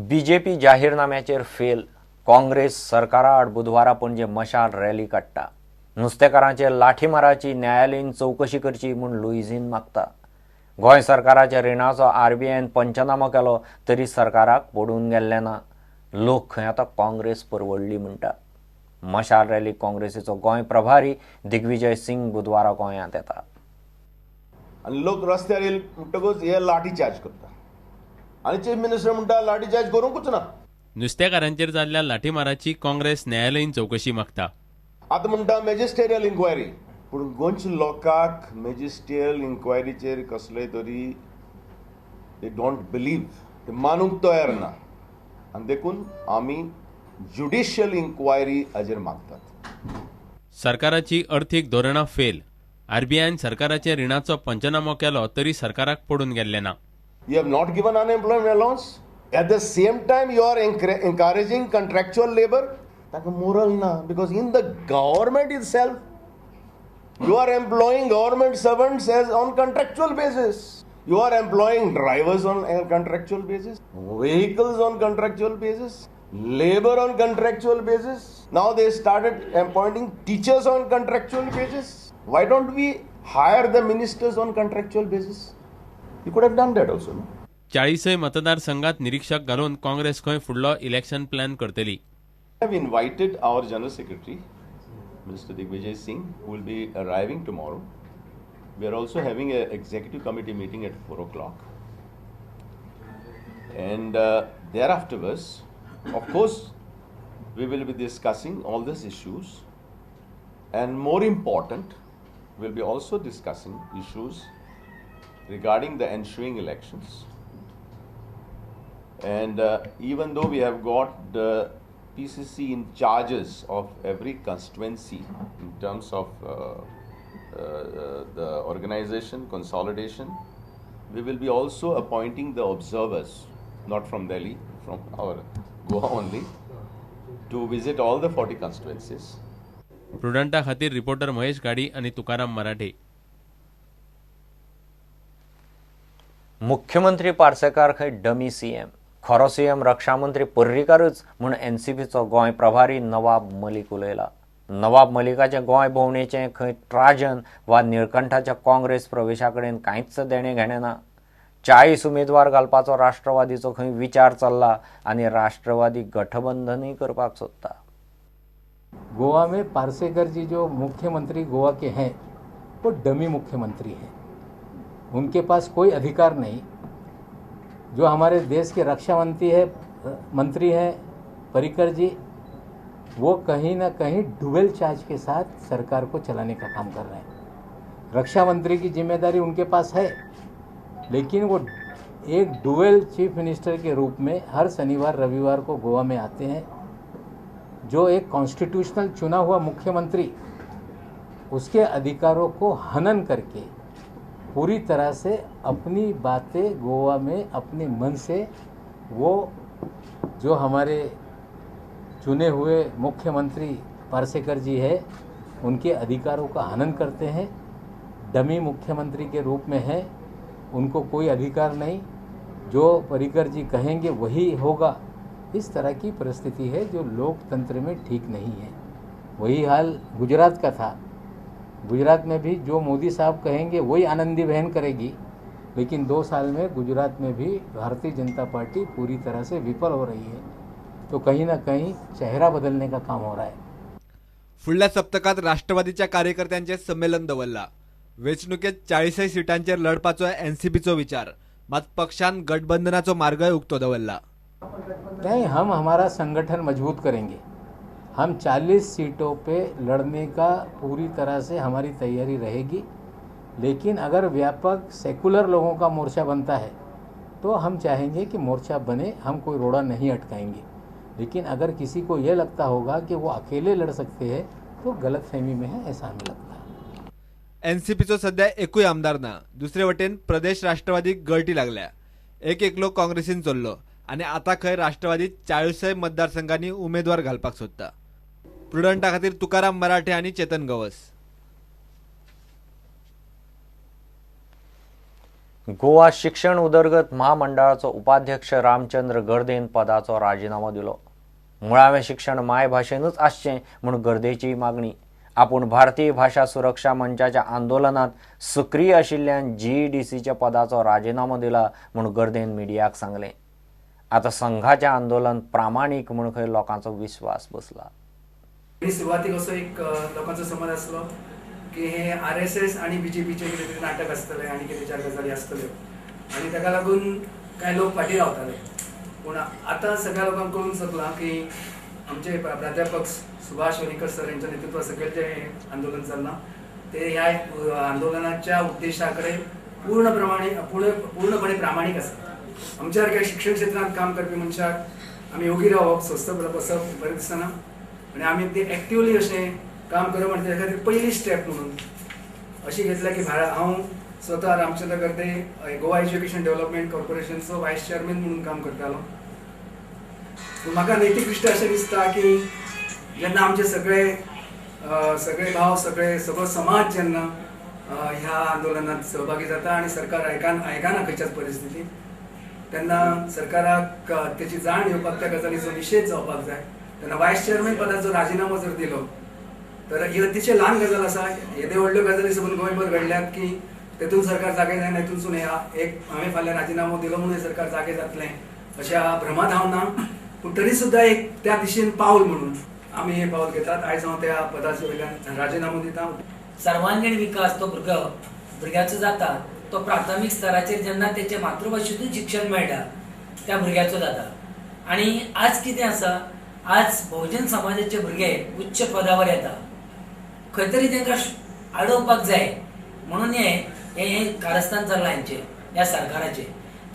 BJP जाहीरनाम्याचेर fail. Congress सरकारा आड बुधवारा पणजे मशाल रॅली काडटा. नुस्तेकारांचे लाठीमाराची न्यायालयीन चौकशी करची म्हूण लुईझीन मागता. गोंय सरकाराच्या रिणाचो आरबीआयन पंचनामो केलो तरी सरकाराक पडून गेल्लें ना. लोक खंय आतां काँग्रेस परवडली म्हणटा. मशाल रॅलीक काँग्रेसीचो गोंय प्रभारी दिग्विजय सिंग बुधवारा गोंयांत येता. आनी लोक रस्त्यार येयले म्हणटकूच हे लाठी चार्ज करता आनी चीफ मिनिस्टर म्हणटा लाठी चार्ज करूंकूच ना. नुस्तेकारांचेर जाल्ल्या लाठीमाराची काँग्रेस न्यायालयीन चौकशी मागता. आतां म्हणटा मॅजिस्टेरियल इन्क्वायरी, पूण गोंयच्या लोकांक मॅजिस्टेरियल इन्क्वायरीचेर कसलेय तरी दे डोंट बिलीव, ते मानूंक तयार ना. आनी देखून आमी ज्युडिशियल इन्क्वायरी हाजेर मागतात. सरकाराची अर्थीक धोरणां फेल. आरबीआयन सरकाराच्या रिणाचो पंचनामो केलो तरी सरकाराक पडून गेल्लें ना. You have not given unemployment allowance. At the same time, you are encouraging contractual labor. That's moral na, because in the government itself, you are employing government servants as on contractual basis. You are employing drivers on a contractual basis, vehicles on contractual basis, labor on contractual basis. Now they started appointing teachers on contractual basis. Why don't we hire the ministers on contractual basis? You could have done that also. 40 मतदारसंघात निरीक्षक घालून काँग्रेस खंय फुडलो election plan करतली. I have invited our General Secretary, Mr. Digvijay Singh, who will be arriving tomorrow. We are also having an executive committee meeting at 4 o'clock. And thereafterwards, of course, we will be discussing all these issues. And more important, we'll be also discussing issues regarding the ensuing elections. And even though we have got the PCC in charges of every constituency in terms of the organization, consolidation, we will be also appointing the observers, not from Delhi, from our Goa only, to visit all the 40 constituencies. प्रुडंटा खातीर reporter Mahesh गाडी आणि तुकाराम मराठे. मुख्यमंत्री पार्सेकार खंय dummy CM. खरो CM रक्षामंत्री पर्रीकारच म्हूण एनसीपीचो गोंय प्रभारी नवाब मलीक उलयला. नवाब मलिकाचे गोंय भोंवडेचें खंय ट्राजन वा निळकंठाच्या काँग्रेस प्रवेशा कडेन कांयच देणें घेणें ना. 40 उमेदवार घालपाचो राष्ट्रवादीचो खंय विचार चल्ला आनी राष्ट्रवादी गठबंधनय करपाक सोदता. गोवा में पार्सेकर जी जो मुख्यमंत्री गोवा के हैं वो डमी मुख्यमंत्री हैं. उनके पास कोई अधिकार नहीं. जो हमारे देश के रक्षा मंत्री हैं पर्रिकर जी, वो कहीं ना कहीं डुअल चार्ज के साथ सरकार को चलाने का काम कर रहे हैं. रक्षा मंत्री की जिम्मेदारी उनके पास है, लेकिन वो एक डुअल चीफ मिनिस्टर के रूप में हर शनिवार रविवार को गोवा में आते हैं. जो एक कॉन्स्टिट्यूशनल चुना हुआ मुख्यमंत्री, उसके अधिकारों को हनन करके पूरी तरह से अपनी बातें गोवा में अपने मन से, वो जो हमारे चुने हुए मुख्यमंत्री पार्सेकर जी है, उनके अधिकारों का हनन करते हैं. डमी मुख्यमंत्री के रूप में है, उनको कोई अधिकार नहीं. जो पर्रिकर जी कहेंगे वही होगा. इस तरह की परिस्थिति है जो लोकतंत्र में ठीक नहीं है. वही हाल गुजरात का था. गुजरात में भी जो मोदी साहब कहेंगे वही आनंदी बहन करेगी. लेकिन 2 साल में गुजरात में भी भारतीय जनता पार्टी पूरी तरह से विफल हो रही है. तो कहीं ना कहीं चेहरा बदलने का काम हो रहा है. फुडल्या सप्तकात राष्ट्रवादीच्या कार्यकर्त्यांचे संमेलन दवरला. वेंचणुकेत 40 सीटांचेर लढपाचो एनसीपीचो विचार, मात पक्षान गठबंधनाचो मार्गय उक्तो दवरला. नहीं, हम हमारा संगठन मजबूत करेंगे. हम 40 सीटों पे लड़ने का पूरी तरह से हमारी तैयारी रहेगी. लेकिन अगर व्यापक सेकुलर लोगों का मोर्चा बनता है तो हम चाहेंगे कि मोर्चा बने. हम कोई रोड़ा नहीं अटकाएंगे. लेकिन अगर किसी को ये लगता होगा कि वो अकेले लड़ सकते हैं तो गलतफहमी में है, ऐसा हमें लगता है. एनसीपीचो सध्या एकूय आमदार ना. दुसरे वटेन प्रदेश राष्ट्रवादी गळटी लागल्या. एक एकलो काँग्रेसीन चल्लो आणि आता खंय राष्ट्रवादी 40 मतदारसंघांनी उमेदवार घालपाक सोदता. प्रुडंटा खातीर तुकाराम मराठे आणि चेतन गवस. गोवा शिक्षण उदरगत महामंडळाचो उपाध्यक्ष रामचंद्र गर्देन पदाचो राजीनामो दिलो. मुळावें शिक्षण मायभाशेनूच आसचें म्हूण गर्देची मागणी. आपूण भारतीय भाषा सुरक्षा मंचाच्या आंदोलनात सक्रीय आशिल्ल्यान GEDCच्या पदाचो राजीनामो दिला म्हूण गर्देन मिडियाक सांगलें. आतां संघाचें आंदोलन प्रामाणीक म्हूण खंय लोकांचो विश्वास बसला. सुरवातीक असो एक लोकांचो समज आसलो की हे RSS आणि BJPचे कितें तरी नाटक आसतलें आनी कितें चार गजाली आसतल्यो आनी ताका लागून कांय लोक फाटीं रावताले. पूण आतां सगळ्या लोकांक कळून चुकलां की आमचे प्राध्यापक सुभाष वणीकर सर यांच्या नेतृत्वा सकयल जें आंदोलन चल्लां ते ह्या आंदोलनाच्या उद्देशा कडेन पूर्णपणे प्रामाणीक आसा. आमच्या सारक्या शिक्षण क्षेत्रांत काम करपी मनशाक आमी ओगी रावप स्वस्थ बसप बरें दिसना आनी आमी ते एक्टिवली अशें काम करप म्हणजे त्या खातीर पयली स्टेप म्हणून अशी घेतल्या की हांव स्वता रामचंद्र गर्दे गोवा एज्युकेशन डेव्हलपमेंट कॉर्पोरेशनचो वायस चेअरमॅन म्हणून काम करतालो. म्हाका नैतिकदृश्ट्या अशें दिसता की जेन्ना आमचे सगळे भाव सगळो समाज जेन्ना ह्या आंदोलनात सहभागी जाता आनी सरकार आयकाना खंयच्याच परिस्थितीत तेन्ना सरकाराक तेची जाण येवपाक त्या गजालीचो निशेध जावपाक जाय. तेन्ना वायस चेअरमॅन पदाचो राजीनामो जर दिलो तर ही अतिशय ल्हान गजाल आसा. येदे व्हडल्यो गजाली सबंद गोंयभर घडल्यात की तेतून सरकार जागे जायना, हेतूनसून हांवें फाल्यां राजीनामो दिलो म्हणून सरकार जागे जातलें अशा भ्रमात हांव ना. पूण तरी सुद्दां एक त्या दिशेन पावल म्हणून आमी हे पावल घेतात. आयज हांव त्या पदाचो वयल्यान राजीनामो दिता. सर्वांगीण विकास तो भुरग्याचो जाता तो प्राथमीक स्तराचेर जेन्ना तेचे मातृभाशेतून शिक्षण मेळटा त्या भुरग्याचो जाता. आनी आज कितें आसा, आज बहुजन समाजाचे भुरगे उच्च पदावर येता, खंय तरी तांकां आडोवपाक जाय म्हणून हे कारस्थान चल्लां हेंचें ह्या सरकाराचें.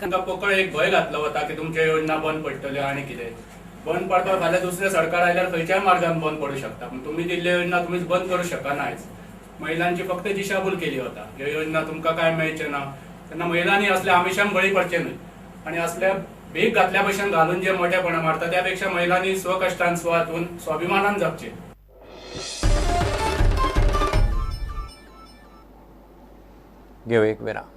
तांकां पकड एक भंय घातलो वता की तुमच्यो योजना बंद पडटल्यो आनी कितें बंद पडपाक फाल्यां दुसरें सरकार आयल्यार खंयच्याय मार्गान बंद पडूं शकता. पूण तुमी दिल्ल्यो योजना तुमीच बंद करूं शकना. आयज महिलांची फक्त दिशाभूल केली वता. ह्यो योजना तुमकां काय मेळचे ना. तेन्ना महिलांनी असल्या आमिशांक बळी पडचे न्हय आनी असल्या भीक घातल्या भशेन घालून जे मोठेपणां मारता त्या पेक्षा महिलांनी स्वकश्टान हातून स्वाभिमानान जगचें. घेऊ एक विराम.